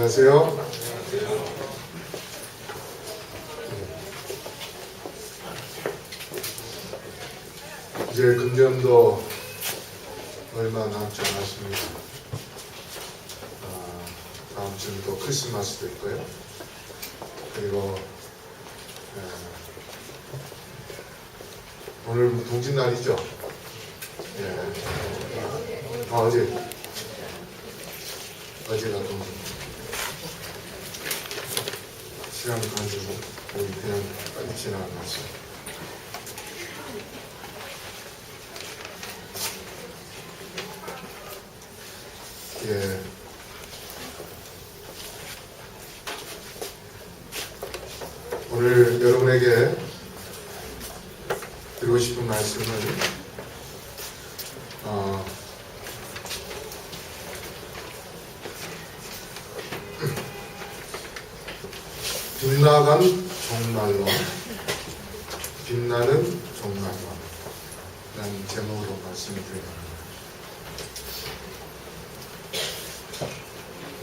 안녕하세요. 이제 금년도 얼마 남지 않았습니다. 다음 주는 또 크리스마스도 있고요. 그리고 오늘 동짓날이죠. 어제가 동짓. 시간이 가지고 그냥 빨리 지나갔어요. 오늘 여러분에게 드리고 싶은 말씀은 빗나간 종말론, 빛나는 종말론 라는 제목으로 말씀을 드립니다.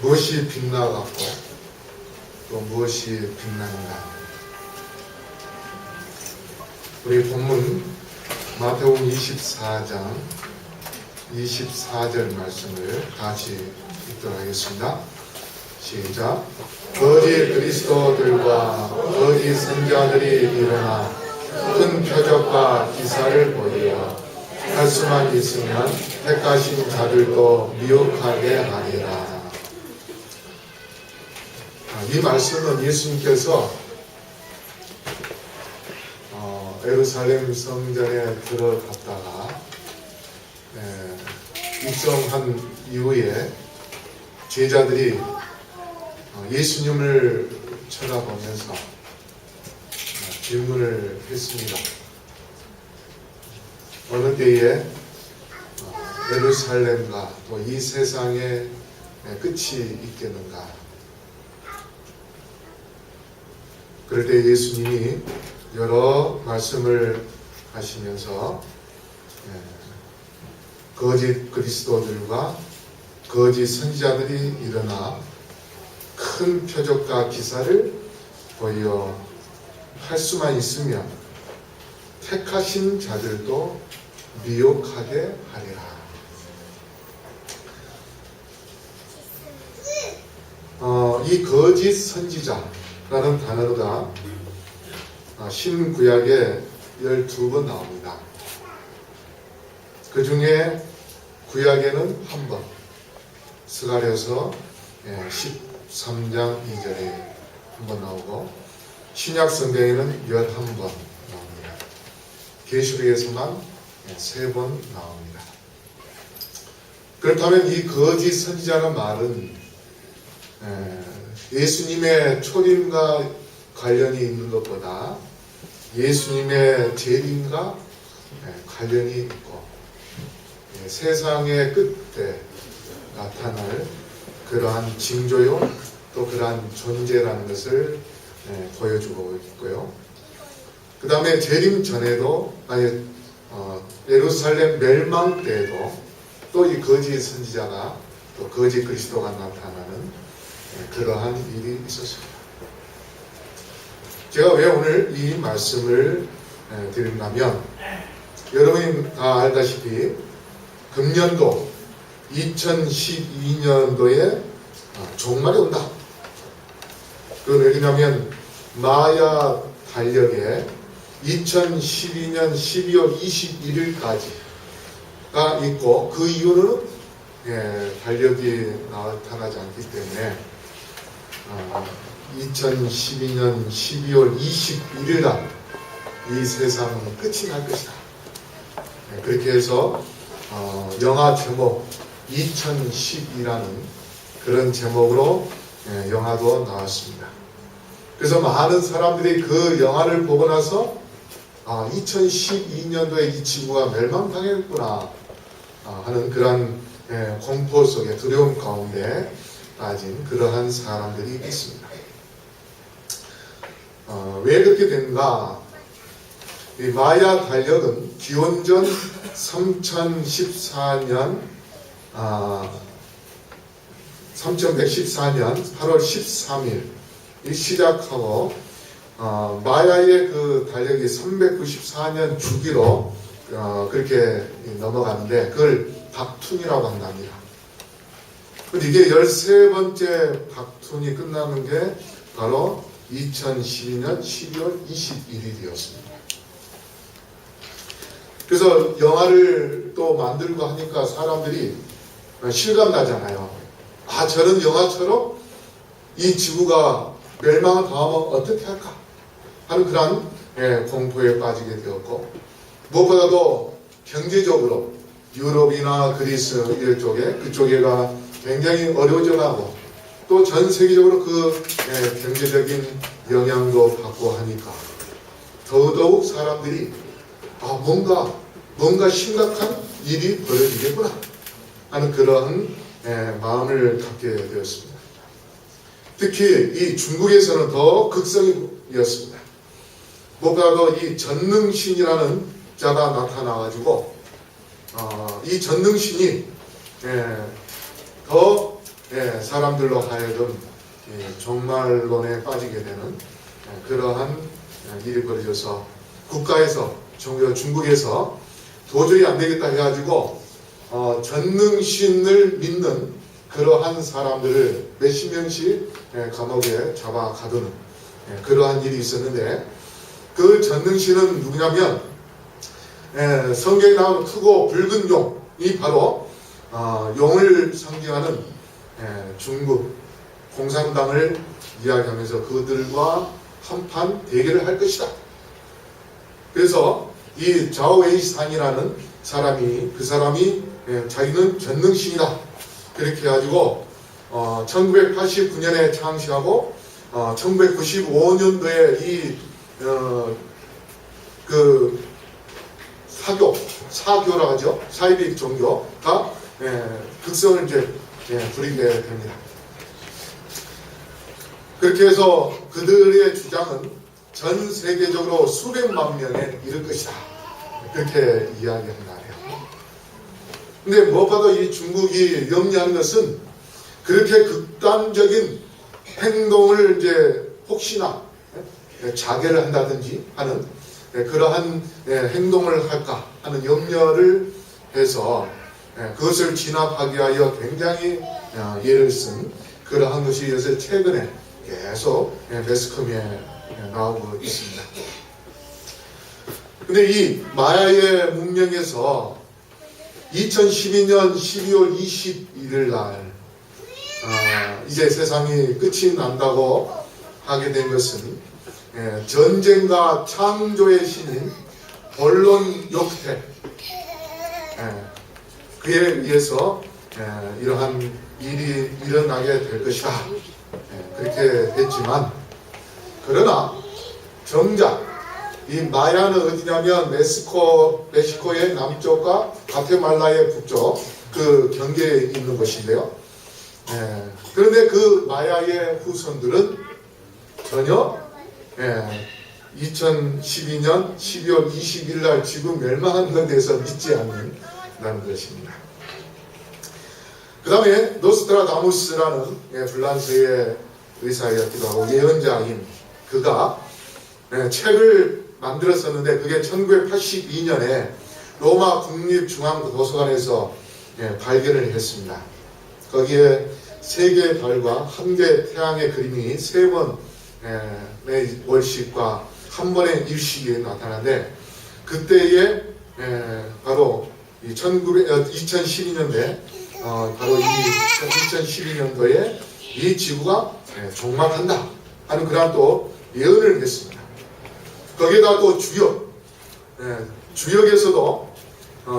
무엇이 빛나갔고 또 무엇이 빛나는가? 우리 본문 마태복음 24장 24절 말씀을 같이 읽도록 하겠습니다. 시작. 거짓 그리스도들과 거짓 선지자들이 일어나 큰 표적과 기사를 보이어 할 수만 있으면 택하신 자들도 미혹하게 하리라. 이 말씀은 예수님께서 예루살렘 성전에 들어갔다가 입성한 이후에 제자들이 예수님을 쳐다보면서 질문을 했습니다. 어느 때에 예루살렘과 또 이 세상의 끝이 있겠는가? 그럴 때 예수님이 여러 말씀을 하시면서 거짓 그리스도들과 거짓 선지자들이 일어나 큰 표적과 기사를 보여 할 수만 있으면 택하신 자들도 미혹하게 하리라. 이 거짓 선지자라는 단어가 신구약에 12번 나옵니다. 그 중에 구약에는 한 번, 스가랴서 13장 2절에 한 번 나오고, 신약 성경에는 11번 나옵니다. 계시록에서만 3번 나옵니다. 그렇다면 이 거짓 선지자라는 말은 예수님의 초림과 관련이 있는 것보다 예수님의 재림과 관련이 있고 세상의 끝에 나타날 그러한 징조요 또 그러한 존재라는 것을 보여주고 있고요. 그 다음에 재림 전에도 예루살렘 멸망 때에도 또 이 거짓 선지자가 또 거짓 그리스도가 나타나는 그러한 일이 있었습니다. 제가 왜 오늘 이 말씀을 드린다면 여러분이 다 알다시피 금년도 2012년도에 종말이 온다. 그건 왜냐하면 마야 달력에 2012년 12월 21일까지가 있고 그 이후로는 달력이 나타나지 않기 때문에 2012년 12월 21일 날 이 세상은 끝이 날 것이다. 그렇게 해서 영화 제목 2012라는 그런 제목으로 영화도 나왔습니다. 그래서 많은 사람들이 그 영화를 보고 나서 2012년도에 이 지구가 멸망당했구나 하는 그런 공포 속에 두려움 가운데 빠진 그러한 사람들이 있습니다. 왜 그렇게 된가? 이 마야 달력은 기원전 3014년 3114년 8월 13일 시작하고 마야의 그 달력이 394년 주기로 그렇게 넘어가는데 그걸 박툰이라고 한답니다. 근데 이게 13번째 박툰이 끝나는 게 바로 2012년 12월 21일이었습니다. 그래서 영화를 또 만들고 하니까 사람들이 실감나잖아요. 아, 저런 영화처럼 이 지구가 멸망을 당하면 어떻게 할까 하는 그런 공포에 빠지게 되었고, 무엇보다도 경제적으로 유럽이나 그리스 이쪽에 그쪽에가 굉장히 어려워져 가고 또 전 세계적으로 그 경제적인 영향도 받고 하니까 더더욱 사람들이 뭔가 심각한 일이 벌어지겠구나 하는 그런 마음을 갖게 되었습니다. 특히 이 중국에서는 더 극성이었습니다. 무엇보다도 이 전능신이라는 자가 나타나가지고 이 전능신이 더 사람들로 하여금 종말론에 빠지게 되는 그러한 일이 벌어져서 국가에서 중국에서 도저히 안 되겠다 해가지고 전능신을 믿는 그러한 사람들을 몇십 명씩 감옥에 잡아 가두는 그러한 일이 있었는데, 그 전능신은 누구냐면 성경에 나오는 크고 붉은 용이 바로 용을 상징하는 중국 공산당을 이야기하면서 그들과 한판 대결을 할 것이다. 그래서 이 자오웨이산이라는 사람이 자기는 전능신이다 그렇게 해가지고 1989년에 창시하고 1995년도에 이 사교라 하죠. 사이비 종교가 극성을 이제 부리게 됩니다. 그렇게 해서 그들의 주장은 전 세계적으로 수백만 명에 이를 것이다. 그렇게 이야기한다. 근데 무엇보다 이 중국이 염려하는 것은 그렇게 극단적인 행동을 이제 혹시나 자결을 한다든지 하는 그러한 행동을 할까 하는 염려를 해서 그것을 진압하기 위하여 굉장히 예를 쓴 그러한 것이 요새 최근에 계속 매스컴에 나오고 있습니다. 근데 이 마야의 문명에서 2012년 12월 21일 날 이제 세상이 끝이 난다고 하게 된 것은 전쟁과 창조의 신인 언론 욕태 그에 의해서 이러한 일이 일어나게 될 것이다. 그렇게 했지만, 그러나 정작 이 마야는 어디냐면 멕시코의 남쪽과 과테말라의 북쪽 그 경계에 있는 것인데요. 그런데 그 마야의 후손들은 전혀 2012년 12월 20일 날 지구 멸망하는 것에 대해서 믿지 않는다는 것입니다. 그 다음에 노스트라다무스라는 불란스의 의사였기도 하고 예언자인 그가 책을 만들었었는데 그게 1982년에 로마 국립중앙도서관에서 발견을 했습니다. 거기에 세 개의 달과 한 개의 태양의 그림이 세 번의 월식과 한 번의 일식이 나타나는데, 그때에 바로 2012년대 바로 이 2012년도에 이 지구가 종말한다 하는 그런 또 예언을 했습니다. 거기에다 또 주역에서도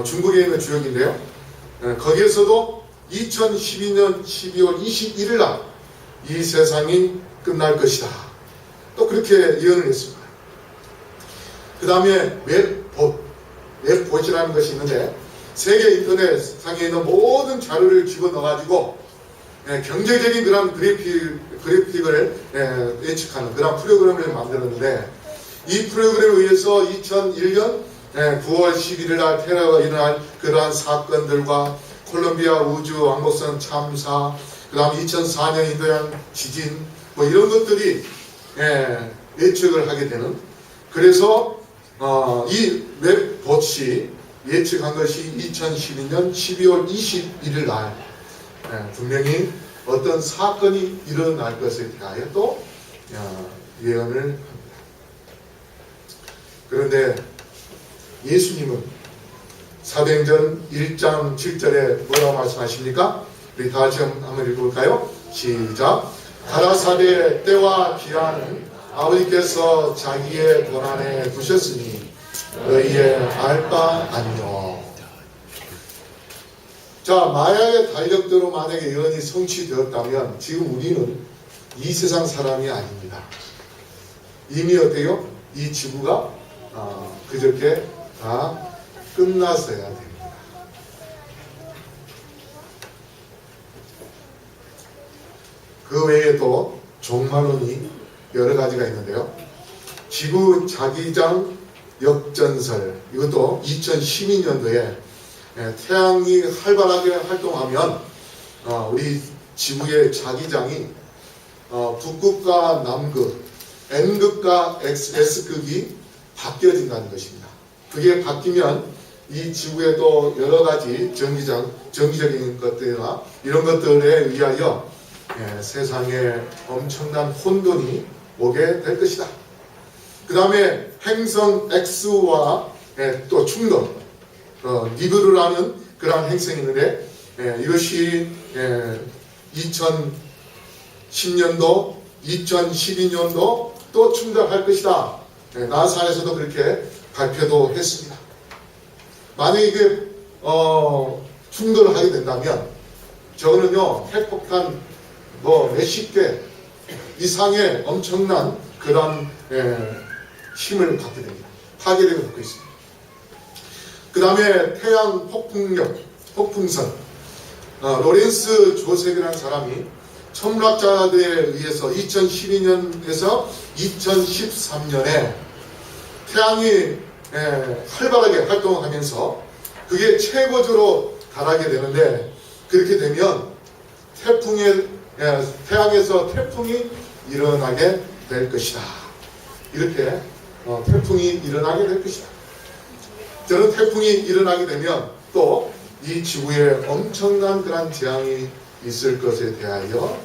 중국에 있는 주역인데요. 거기에서도 2012년 12월 21일 날 이 세상이 끝날 것이다. 또 그렇게 예언을 했습니다. 그 다음에 웹봇이라는 것이 있는데 세계 인터넷상에 있는 모든 자료를 집어넣어가지고 경제적인 그런 그래픽을 예측하는 그런 프로그램을 만들었는데, 이 프로그램에 의해서 2001년 9월 11일 날 테러가 일어날 그러한 사건들과 콜롬비아 우주 왕복선 참사, 그 다음 2004년 인도양 지진 뭐 이런 것들이 예측을 하게 되는, 그래서 이 웹봇이 예측한 것이 2012년 12월 21일 날 분명히 어떤 사건이 일어날 것에 대하여 또 예언을 합니다. 그런데 예수님은 사도행전 1장 7절에 뭐라고 말씀하십니까? 우리 다 같이 한번 읽어볼까요? 시작. 가라사대 때와 기한은 아버지께서 자기의 권한에 두셨으니 너희의 알 바 아니요. 자, 마야의 달력대로 만약에 예언이 성취되었다면 지금 우리는 이 세상 사람이 아닙니다. 이미 어때요? 이 지구가 그저께 다 끝났어야 됩니다. 그 외에도 종말론이 여러 가지가 있는데요. 지구 자기장 역전설, 이것도 2012년도에 태양이 활발하게 활동하면 우리 지구의 자기장이 북극과 남극, N극과 S극이 바뀌어진다는 것입니다. 그게 바뀌면 이 지구에 또 여러 가지 정기적인 것들이나 이런 것들에 의하여 세상에 엄청난 혼돈이 오게 될 것이다. 그 다음에 행성 X와 또 충돌, 니브루라는 그러한 행성이 있는데 이것이 2010년도, 2012년도 또 충돌할 것이다. 나사에서도 그렇게 발표도 했습니다. 만약에 이게 충돌을 하게 된다면 저거는요 핵폭탄 몇십 개 이상의 엄청난 그런 힘을 갖게 됩니다. 파괴력을 갖고 있습니다. 그 다음에 태양 폭풍선, 로렌스 조셉이라는 사람이 천문학자들에 의해서 2012년에서 2013년에 태양이 활발하게 활동하면서 그게 최고조로 달하게 되는데, 그렇게 되면 태양에서 태풍이 일어나게 될 것이다. 이렇게 태풍이 일어나게 될 것이다. 저는 태풍이 일어나게 되면 또 이 지구에 엄청난 그런 재앙이 있을 것에 대하여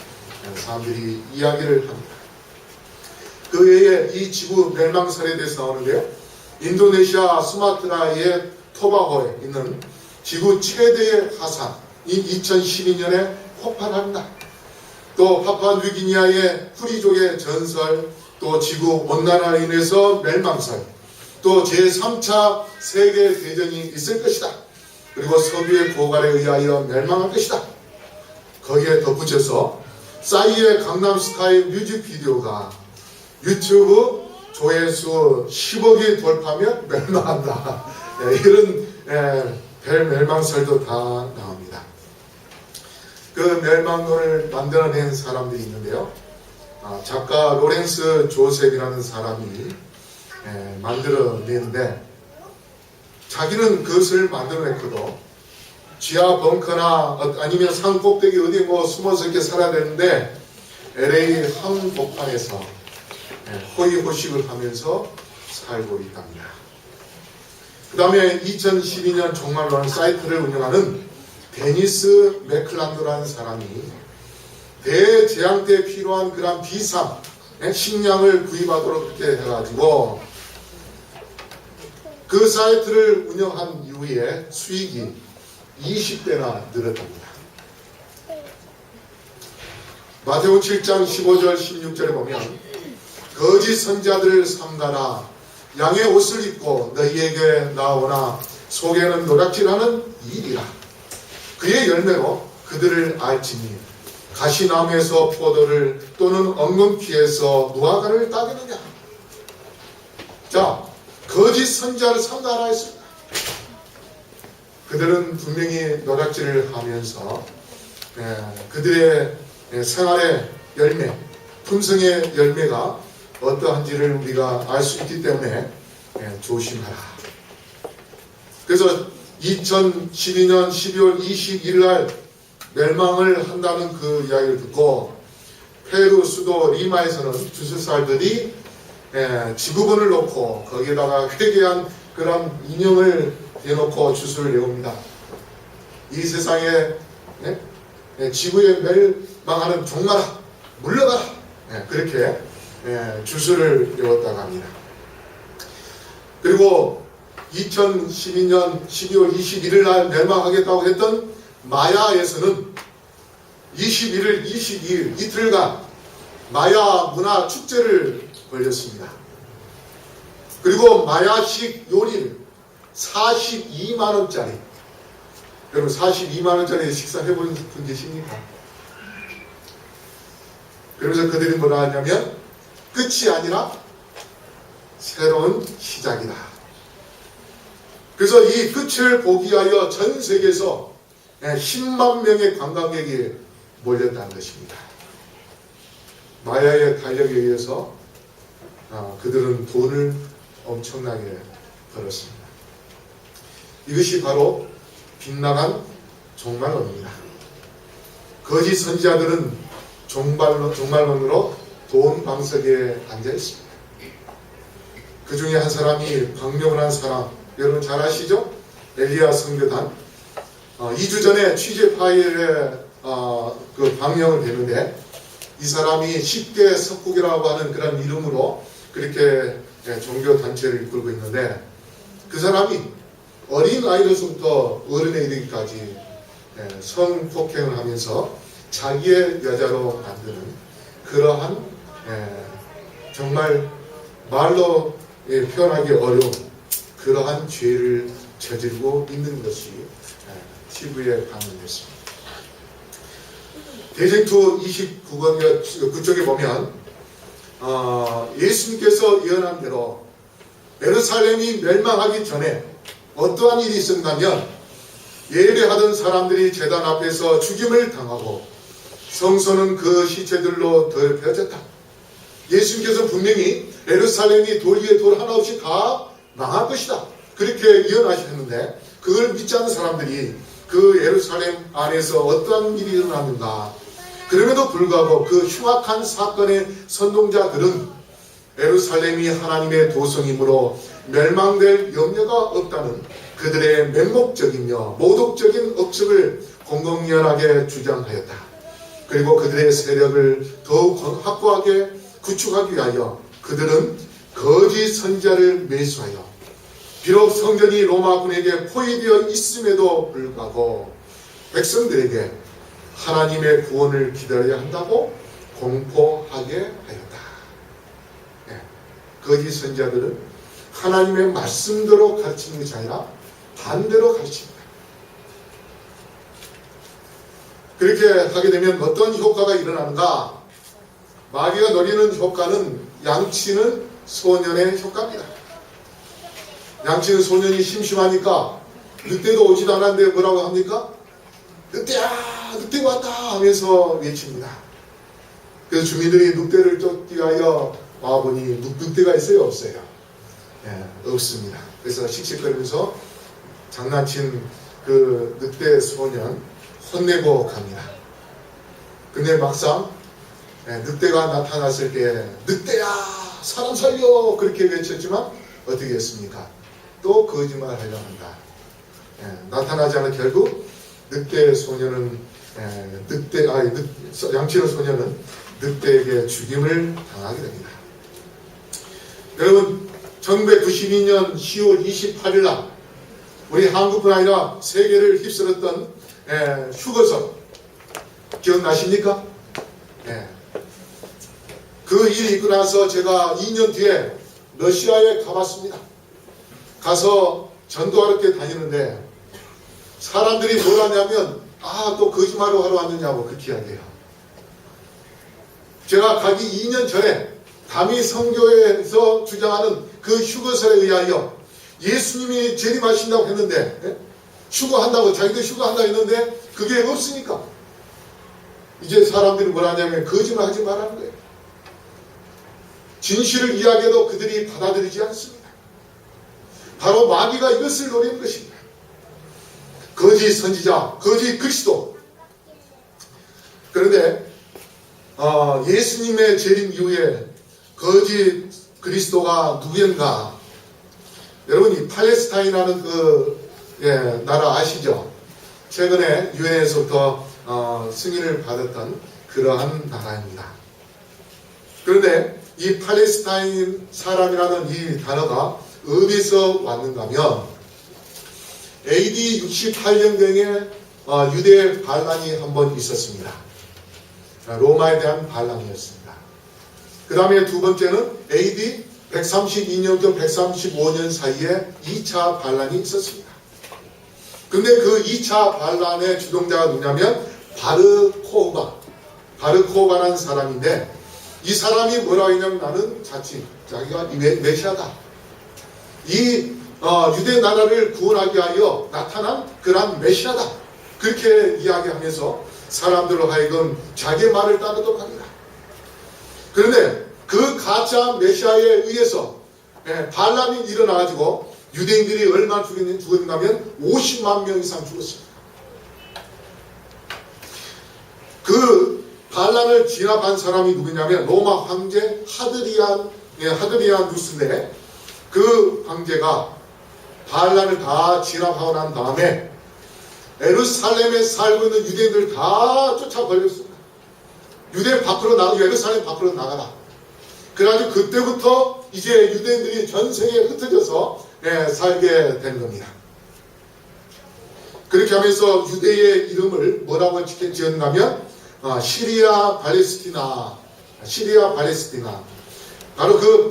사람들이 이야기를 합니다. 그 외에 이 지구 멸망설에 대해서 나오는데요. 인도네시아 수마트라의 토바호에 있는 지구 최대의 화산이 2012년에 폭발합니다. 또 파푸아뉴기니아의 후리족의 전설, 또 지구 온난화로 인해서 멸망설, 또 제3차 세계대전이 있을 것이다. 그리고 석유의 고갈에 의하여 멸망할 것이다. 거기에 덧붙여서 싸이의 강남스타일 뮤직비디오가 유튜브 조회수 10억이 돌파하면 멸망한다. 이런 멸망설도 다 나옵니다. 그 멸망론을 만들어낸 사람들이 있는데요. 작가 로렌스 조셉이라는 사람이 만들어냈는데, 자기는 그것을 만들어냈거든. 지하 벙커나 아니면 산 꼭대기 어디 숨어서 이렇게 살아야 되는데 LA 한복판에서 호의호식을 하면서 살고 있답니다. 그 다음에 2012년 종말론 사이트를 운영하는 데니스 맥클란드라는 사람이 대재앙 때 필요한 그런 비상 식량을 구입하도록 그렇게 해가지고 그 사이트를 운영한 이후에 수익이 20배나 늘었답니다. 마태복음 7장 15절 16절에 보면 거짓 선지자들을 삼가라. 양의 옷을 입고 너희에게 나오나 속에는 노략질하는 일이라. 그의 열매로 그들을 알지니 가시나무에서 포도를 또는 엉겅퀴에서 무화과를 따겠느냐. 자, 거짓 선지자를 삼가라 했습니다. 그들은 분명히 노략질을 하면서 그들의 생활의 열매, 품성의 열매가 어떠한지를 우리가 알 수 있기 때문에 조심하라. 그래서 2012년 12월 21일 날 멸망을 한다는 그 이야기를 듣고 페루 수도 리마에서는 주술사들이 지구본을 놓고 거기에다가 회개한 그런 인형을 대놓고 주술을 내옵니다. 이 세상에 지구에 멸망하는 종말아 물러가라, 그렇게 주술을 내었다고 합니다. 그리고 2012년 12월 21일 날 멸망하겠다고 했던 마야에서는 21일, 22일 이틀간 마야 문화 축제를 벌였습니다. 그리고 마야식 요리를 42만원짜리, 여러분 42만원짜리 식사 해본 분 계십니까? 그러면서 그들이 뭐라 하냐면 끝이 아니라 새로운 시작이다. 그래서 이 끝을 보기 위하여 전 세계에서 10만 명의 관광객이 몰렸다는 것입니다. 마야의 달력에 의해서 그들은 돈을 엄청나게 벌었습니다. 이것이 바로 빗나간 종말론입니다. 거짓 선지자들은 종말론으로 돈 방석에 앉아 있습니다. 그 중에 한 사람이 광명을 한 사람, 여러분 잘 아시죠? 엘리야 선교단. 2주 전에 취재 파일에 그 방명을 냈는데 이 사람이 쉽게 석국이라고 하는 그런 이름으로 그렇게 종교 단체를 이끌고 있는데 그 사람이 어린 아이로서부터 어른에 이르기까지 성폭행을 하면서 자기의 여자로 만드는 그러한 정말 말로 표현하기 어려운 그러한 죄를 저지르고 있는 것이 TV에 방영됐습니다. 대쟁투 29권 그쪽에 보면 예수님께서 예언한 대로 예루살렘이 멸망하기 전에 어떠한 일이 있었냐면 예배하던 사람들이 제단 앞에서 죽임을 당하고 성소는 그 시체들로 더럽혀졌다. 예수님께서 분명히 예루살렘이 돌 위에 돌 하나 없이 다 망할 것이다, 그렇게 예언하셨는데 그걸 믿지 않는 사람들이 그 예루살렘 안에서 어떠한 일이 일어났는가. 그럼에도 불구하고 그 흉악한 사건의 선동자들은 예루살렘이 하나님의 도성이므로 멸망될 염려가 없다는 그들의 맹목적이며 모독적인 억측을 공공연하게 주장하였다. 그리고 그들의 세력을 더욱 확고하게 구축하기 위하여 그들은 거짓 선지자를 매수하여 비록 성전이 로마군에게 포위되어 있음에도 불구하고 백성들에게 하나님의 구원을 기다려야 한다고 공포하게 하였다. 거짓 선지자들은 하나님의 말씀대로 가르치는 것이 아니라 반대로 가르칩니다. 그렇게 하게 되면 어떤 효과가 일어나는가? 마귀가 노리는 효과는 양치는 소년의 효과입니다. 양치는 소년이 심심하니까 늑대도 오지도 않았는데 뭐라고 합니까? 늑대야, 늑대가 왔다 하면서 외칩니다. 그래서 주민들이 늑대를 쫓기 위하여 와보니 늑대가 있어요? 없어요? 없습니다. 그래서 씩씩거리면서 장난친 그 늑대 소년 혼내고 갑니다. 근데 막상 늑대가 나타났을 때 늑대야 사람 살려 그렇게 외쳤지만 어떻게 했습니까? 또 거짓말을 하려고 한다. 나타나지 않은 결국 늑대 소년은 양치는 소년은 늑대에게 죽임을 당하게 됩니다. 여러분 1992년 10월 28일 날 우리 한국뿐 아니라 세계를 휩쓸었던 휴거설 기억나십니까? 그 일이 있고 나서 제가 2년 뒤에 러시아에 가봤습니다. 가서 전도하러 다니는데 사람들이 뭘 하냐면 또 거짓말을 하러 왔느냐고 그렇게 이야기해요. 제가 가기 2년 전에 담이 선교에서 주장하는 그 휴거설에 의하여 예수님이 재림하신다고 했는데 휴거한다고 자기들 휴거한다고 했는데 그게 없으니까 이제 사람들이 뭘 하냐면 거짓말 하지 말라는 거예요. 진실을 이야기해도 그들이 받아들이지 않습니다. 바로 마귀가 이것을 노리는 것입니다. 거짓 선지자, 거짓 그리스도, 그런데 예수님의 재림 이후에 거짓 그리스도가 누구인가? 여러분, 이 팔레스타인이라는 나라 아시죠? 최근에 유엔에서부터 승인을 받았던 그러한 나라입니다. 그런데 이 팔레스타인 사람이라는 이 단어가 어디서 왔는가 하면 AD 68년경에 유대 반란이 한번 있었습니다. 로마에 대한 반란이었습니다. 그 다음에 두 번째는 AD 132년부터 135년 사이에 2차 반란이 있었습니다. 근데 그 2차 반란의 주동자가 누구냐면 바르코바라는 사람인데, 이 사람이 뭐라고 했냐면 나는 자기가 메시아다. 이 유대 나라를 구원하기 위하여 나타난 그러한 메시아다. 그렇게 이야기하면서 사람들로 하여금 자기의 말을 따르도록 합니다. 그런데 그 가짜 메시아에 의해서 반란이 일어나가지고 유대인들이 얼마나 죽었는가 하면 50만 명 이상 죽었습니다. 그 반란을 진압한 사람이 누구냐면 로마 황제 하드리아누스인데, 그 황제가 반란을 다 진압하고 난 다음에 예루살렘에 살고 있는 유대인들 다 쫓아버렸습니다. 예루살렘 밖으로 나가라. 그래가지고 그때부터 이제 유대인들이 전 세계에 흩어져서 살게 된 겁니다. 그렇게 하면서 유대의 이름을 뭐라고 지었냐면 시리아 팔레스티나. 바로 그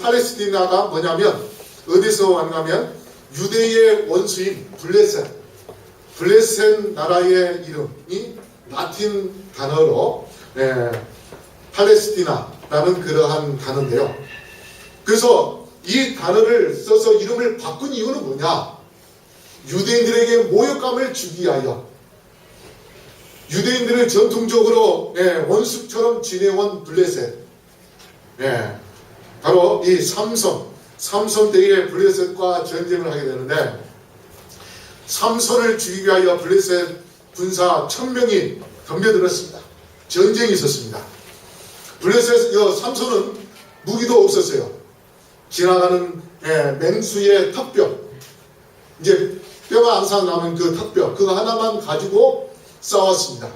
팔레스티나가 뭐냐면 어디서 왔냐면 유대의 원수인 블레셋 나라의 이름이 라틴 단어로 팔레스티나라는 그러한 단어인데요. 그래서 이 단어를 써서 이름을 바꾼 이유는 뭐냐? 유대인들에게 모욕감을 주기 위하여, 유대인들을 전통적으로 원수처럼 지내온 블레셋, 바로 이 삼손 때에 블레셋과 전쟁을 하게 되는데, 삼손을 죽이기 위하여 블레셋 군사 1000명이 덤벼들었습니다. 전쟁이 있었습니다. 삼손은 무기도 없었어요. 지나가는 맹수의 턱뼈, 이제 뼈가 항상 남은 그 턱뼈, 그거 하나만 가지고 싸웠습니다.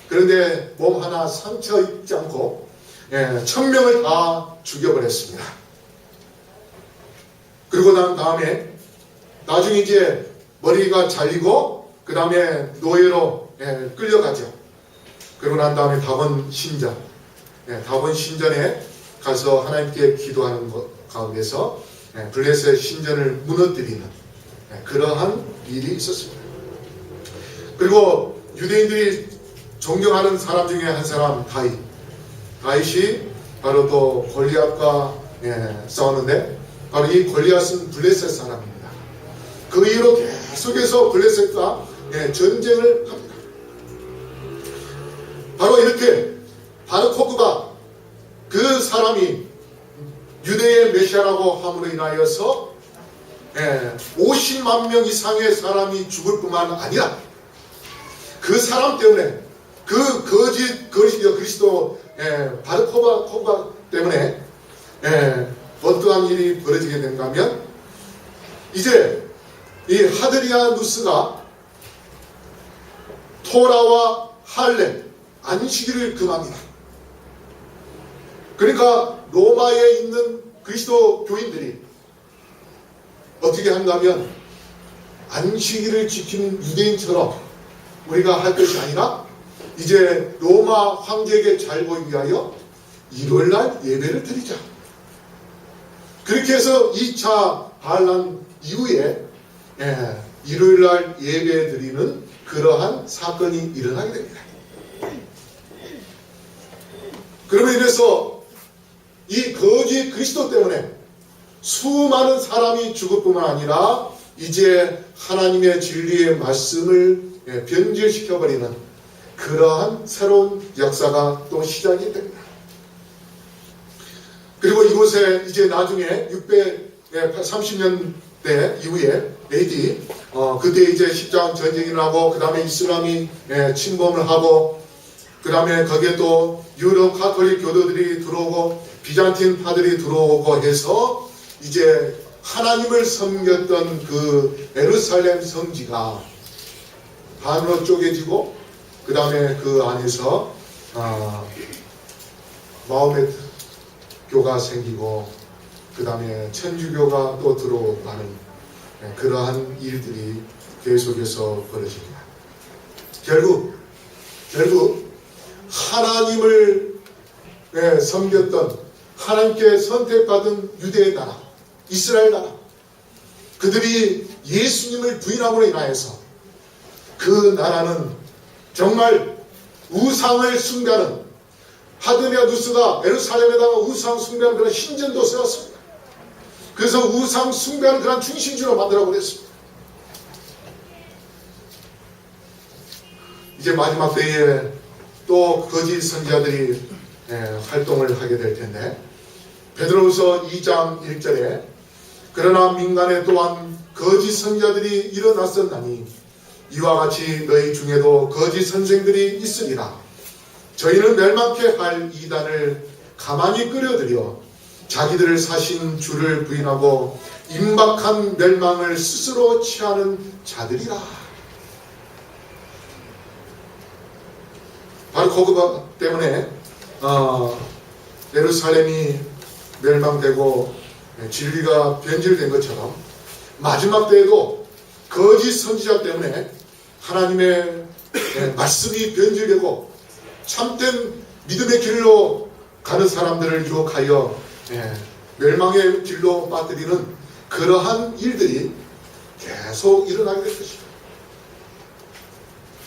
그런데 몸 하나 상처 입지 않고 1000명을 다 죽여버렸습니다. 그리고 난 다음에 나중에 이제 머리가 잘리고 그 다음에 노예로 끌려가죠. 그러고 난 다음에 다본 신전에 가서 하나님께 기도하는 것 가운데서 블레셋 신전을 무너뜨리는 그러한 일이 있었습니다. 그리고 유대인들이 존경하는 사람 중에 한 사람 다윗이 바로 또 골리앗과 싸웠는데, 바로 이 골리앗은 블레셋 사람입니다. 그 이후로 계속해서 블레셋과 전쟁을 합니다. 바로 이렇게 바르코바가 그 사람이 유대의 메시아라고 함으로 인하여서 50만 명 이상의 사람이 죽을 뿐만 아니라 그 사람 때문에, 그 거짓 그리스도 바르코바 때문에 어떠한 일이 벌어지게 된가 하면, 이제 이 하드리아누스가 토라와 할례, 안식일을 금합니다. 그러니까 로마에 있는 그리스도 교인들이 어떻게 한가 하면 안식일을 지키는 유대인처럼 우리가 할 것이 아니라 이제 로마 황제에게 잘 보이기 위하여 일요일날 예배를 드리자. 그렇게 해서 2차 반란 이후에 일요일날 예배 드리는 그러한 사건이 일어나게 됩니다. 그러면 이래서 이 거짓 그리스도 때문에 수많은 사람이 죽을 뿐만 아니라 이제 하나님의 진리의 말씀을 변질시켜버리는 그러한 새로운 역사가 또 시작이 됩니다. 그리고 이곳에 이제 나중에 630년대 이후에 AD 그때 이제 십자군 전쟁이 나고 그 다음에 이슬람이 침범을 하고 그 다음에 거기에 또 유럽 가톨릭 교도들이 들어오고 비잔틴 파들이 들어오고 해서 이제 하나님을 섬겼던 그 예루살렘 성지가 반으로 쪼개지고 그 다음에 그 안에서 마호메트 교가 생기고 그 다음에 천주교가 또 들어오고 하는 그러한 일들이 계속해서 벌어집니다. 결국 하나님을 섬겼던 하나님께 선택받은 유대의 나라, 이스라엘 나라, 그들이 예수님을 부인함으로 인하여서 그 나라는 정말 우상을 숭배하는, 하드메아누스가 예루살렘에다가 우상 숭배하는 그런 신전도 세웠습니다. 그래서 우상 숭배하는 그런 중심지로 만들라고 그랬습니다. 이제 마지막 때에 또 거짓 선지자들이 활동을 하게 될 텐데, 베드로후서 2장 1절에 그러나 민간에 또한 거짓 선지자들이 일어났었나니 이와 같이 너희 중에도 거짓 선생들이 있으리라. 저희는 멸망케 할 이단을 가만히 끌어들여 자기들을 사신 주를 부인하고 임박한 멸망을 스스로 취하는 자들이라. 바로 그것 때문에 예루살렘이 멸망되고 진리가 변질된 것처럼 마지막 때에도 거짓 선지자 때문에 하나님의 말씀이 변질되고 참된 믿음의 길로 가는 사람들을 유혹하여 멸망의 길로 빠뜨리는 그러한 일들이 계속 일어나게 될 것입니다.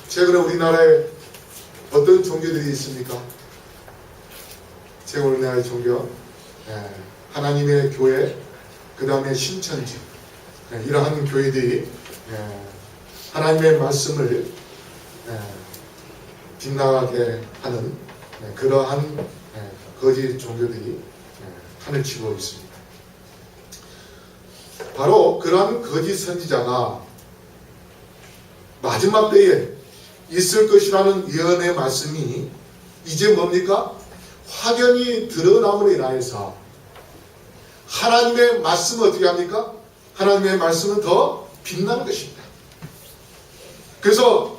최근에 우리나라에 어떤 종교들이 있습니까? 최근 우리나라의 종교, 하나님의 교회, 그 다음에 신천지, 이러한 교회들이 하나님의 말씀을 빗나가게 하는 그러한 거짓 종교들이 판을 치고 있습니다. 바로 그러한 거짓 선지자가 마지막 때에 있을 것이라는 예언의 말씀이 이제 뭡니까? 확연히 드러남으로 인하여서 하나님의 말씀을 어떻게 합니까? 하나님의 말씀은 더 빛나는 것입니다. 그래서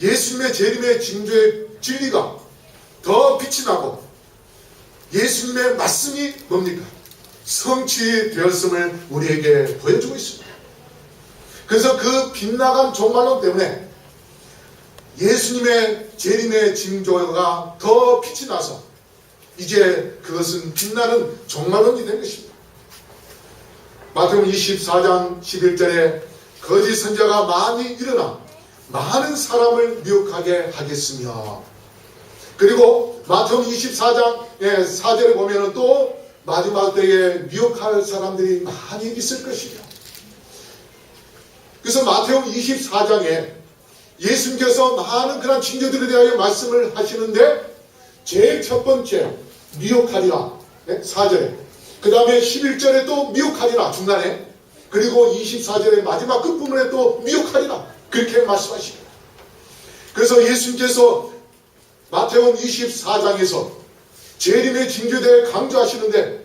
예수님의 재림의 징조의 진리가 더 빛이 나고 예수님의 말씀이 뭡니까? 성취되었음을 우리에게 보여주고 있습니다. 그래서 그 빛나간 종말론 때문에 예수님의 재림의 징조가 더 빛이 나서 이제 그것은 빛나는 종말론이 된 것입니다. 마태복음 24장 11절에 거짓 선지자가 많이 일어나 많은 사람을 미혹하게 하겠으며, 그리고 마태복음 24장 4절에 보면 또 마지막 때에 미혹할 사람들이 많이 있을 것이며, 그래서 마태복음 24장에 예수님께서 많은 그런 징조들에 대하여 말씀을 하시는데 제일 첫 번째 미혹하리라 4절에, 그 다음에 11절에 또 미혹하리라 중간에, 그리고 24절의 마지막 끝부분에 또 미혹하리라 그렇게 말씀하십니다. 그래서 예수님께서 마태복음 24장에서 재림의 징조에 대해 강조하시는데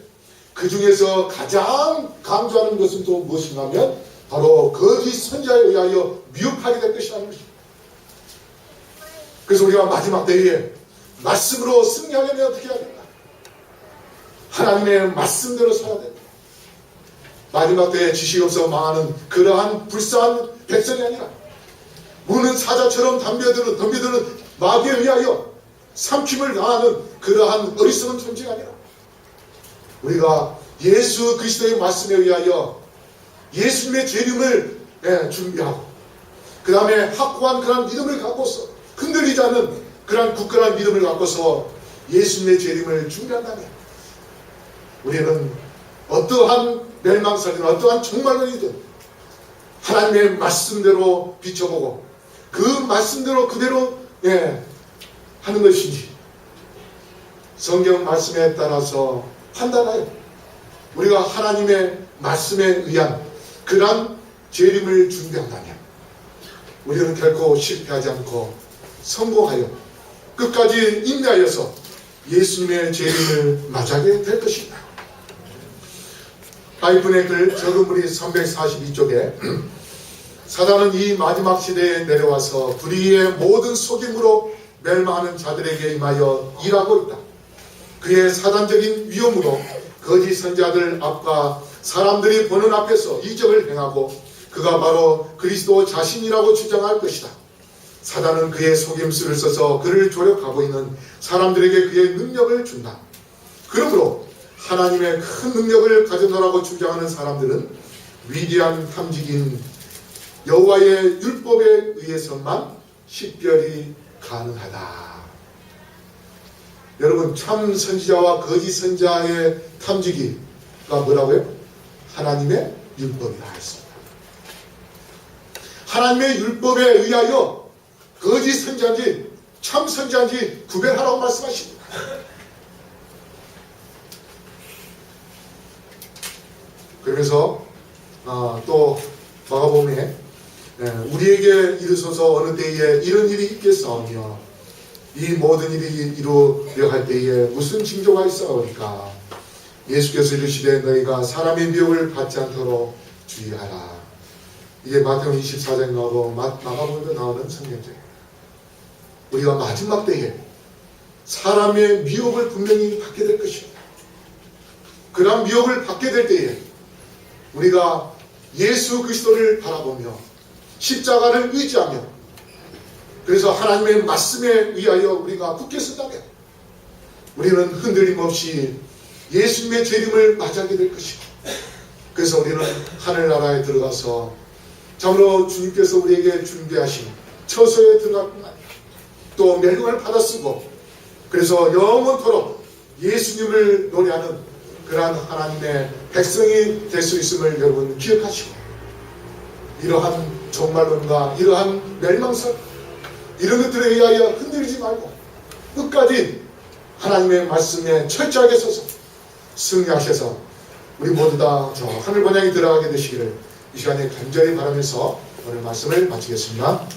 그 중에서 가장 강조하는 것은 또 무엇인가 하면 바로 거짓 선지자에 의하여 미혹하게 될 것이라는 것입니다. 그래서 우리가 마지막 때에 말씀으로 승리하려면 어떻게 해야 됩니까? 하나님의 말씀대로 살아야 됩니다. 마지막 때에 지식이 없어 망하는 그러한 불쌍한 백성이 아니라 무는 사자처럼 덤벼드는 마귀에 의하여 삼킴을 당하는 그러한 어리석은 존재가 아니라 우리가 예수 그리스도의 말씀에 의하여 예수님의 재림을 준비하고 그 다음에 확고한 그런 믿음을 갖고서 흔들리지 않는 그런 굳건한 믿음을 갖고서 예수님의 재림을 준비한다면 우리는 어떠한 멸망설이든 어떠한 종말론이든 하나님의 말씀대로 비춰보고 그 말씀대로 그대로 하는 것인지 성경 말씀에 따라서 판단하여 우리가 하나님의 말씀에 의한 그러한 재림을 준비한다면 우리는 결코 실패하지 않고 성공하여 끝까지 인내하여서 예수님의 재림을 맞이하게 될 것입니다. 하이픈의 글 적은무리 342쪽에 사단은 이 마지막 시대에 내려와서 불의의 모든 속임으로 멸망하는 자들에게 임하여 일하고 있다. 그의 사단적인 위험으로 거짓 선지자들 앞과 사람들이 보는 앞에서 이적을 행하고 그가 바로 그리스도 자신이라고 주장할 것이다. 사단은 그의 속임수를 써서 그를 조력하고 있는 사람들에게 그의 능력을 준다. 그러므로 하나님의 큰 능력을 가져노라고 주장하는 사람들은 위대한 탐지기인 여호와의 율법에 의해서만 식별이 가능하다. 여러분, 참 선지자와 거짓 선지자의 탐지기가 뭐라고요? 하나님의 율법이라 했습니다. 하나님의 율법에 의하여 거짓 선지자인지 참 선지자인지 구별하라고 말씀하십니다. 그러면서 또 마가복음에 우리에게 이르소서 어느 때에 이런 일이 있겠사오며 이 모든 일이 이루려 할 때에 무슨 징조가 있사오리까? 예수께서 이르시되 너희가 사람의 미혹을 받지 않도록 주의하라. 이게 마태복음 24장에 나오고 마가복음에도 나오는 성경책이에요. 우리가 마지막 때에 사람의 미혹을 분명히 받게 될 것입니다. 그런 미혹을 받게 될 때에 우리가 예수 그리스도를 바라보며 십자가를 의지하며 그래서 하나님의 말씀에 의하여 우리가 굳게 선다면 우리는 흔들림 없이 예수님의 재림을 맞이하게 될 것이고 그래서 우리는 하늘나라에 들어가서 참으로 주님께서 우리에게 준비하신 처소에 들어갔구나 또 멸망을 받아쓰고 그래서 영원토록 예수님을 노래하는 그러한 하나님의 백성이 될 수 있음을 여러분 기억하시고 이러한 종말론과 이러한 멸망설 이런 것들에 의하여 흔들리지 말고 끝까지 하나님의 말씀에 철저하게 서서 승리하셔서 우리 모두 다 저 하늘 번영에 들어가게 되시기를 이 시간에 간절히 바라면서 오늘 말씀을 마치겠습니다.